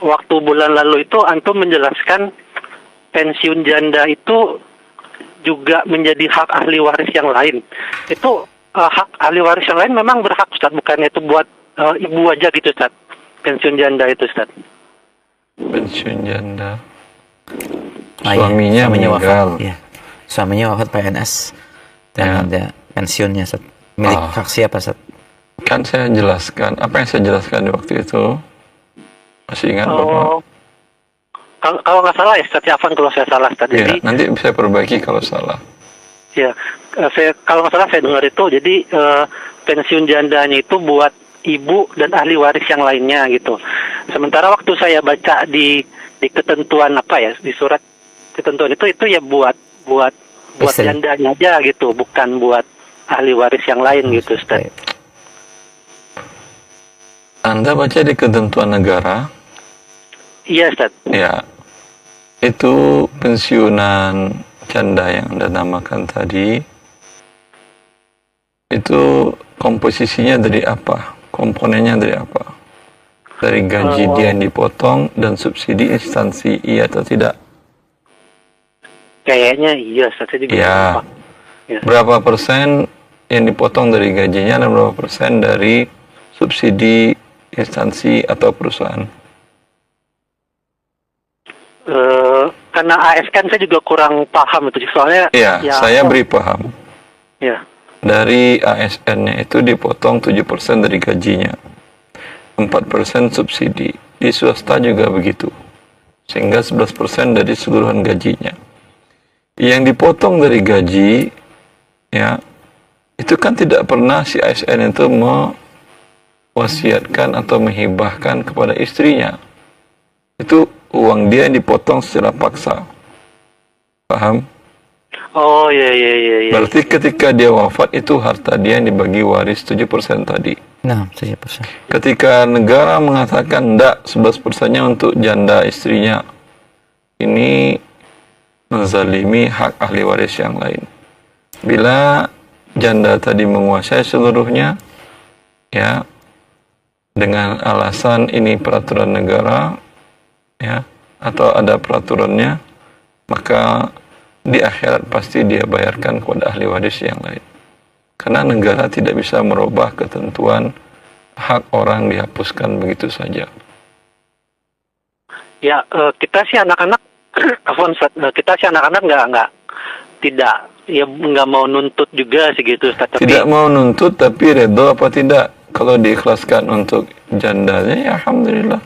waktu bulan lalu itu antum menjelaskan pensiun janda itu juga menjadi hak ahli waris yang lain. Itu hak ahli waris yang lain memang berhak, Ustaz, bukannya itu buat ibu aja gitu, Ustaz. Pensiun janda itu, Ustaz. Pensiun janda. Suaminya meninggal. Wafat. Ya. Suaminya wafat PNS dan ada pensiunnya, Ustaz. Milik hak siapa, Ustaz? Kan saya jelaskan, apa yang saya jelaskan di waktu itu? Masih ingat Bapak? Kalau nggak salah ya, Ustaz, Afan kalau saya salah, Ustaz. Ya, Jadi nanti bisa perbaiki kalau salah. ya, kalau nggak salah saya dengar itu, jadi pensiun jandanya itu buat ibu dan ahli waris yang lainnya gitu. Sementara waktu saya baca di ketentuan apa ya, di surat ketentuan itu ya buat jandanya aja gitu, bukan buat ahli waris yang lain gitu, Ustaz. Anda baca di ketentuan negara? Iya, Ustaz. Ya, itu pensiunan janda yang Anda namakan tadi, itu komposisinya dari apa? Komponennya dari apa? Dari gaji dia yang dipotong dan subsidi instansi, iya atau tidak? Kayaknya iya, Ustaz. Saya juga lupa. Ya. Berapa persen yang dipotong dari gajinya dan berapa persen dari subsidi instansi atau perusahaan? Karena ASN saya juga kurang paham itu, soalnya ya saya beri paham. Ya. Dari ASN-nya itu dipotong 7% dari gajinya, 4% subsidi. Di swasta juga begitu, sehingga 11% dari seluruhan gajinya. Yang dipotong dari gaji, ya, itu kan tidak pernah si ASN itu mewasiatkan atau menghibahkan kepada istrinya. Itu uang dia yang dipotong secara paksa. Paham? Oh, iya. Berarti ketika dia wafat itu harta dia yang dibagi waris 7% tadi. Nah, 7%. Ketika negara mengatakan enggak, 11%-nya untuk janda istrinya, ini menzalimi hak ahli waris yang lain. Bila janda tadi menguasai seluruhnya, ya, dengan alasan ini peraturan negara, ya, atau ada peraturannya, maka di akhirat pasti dia bayarkan kepada ahli waris yang lain. Karena negara tidak bisa merubah ketentuan hak orang dihapuskan begitu saja. Ya, kita sih anak-anak, kita sih anak-anak nggak mau nuntut juga sih gitu, Ustaz. Tidak mau nuntut, tapi redo apa tidak? Kalau diikhlaskan untuk jandanya, ya alhamdulillah.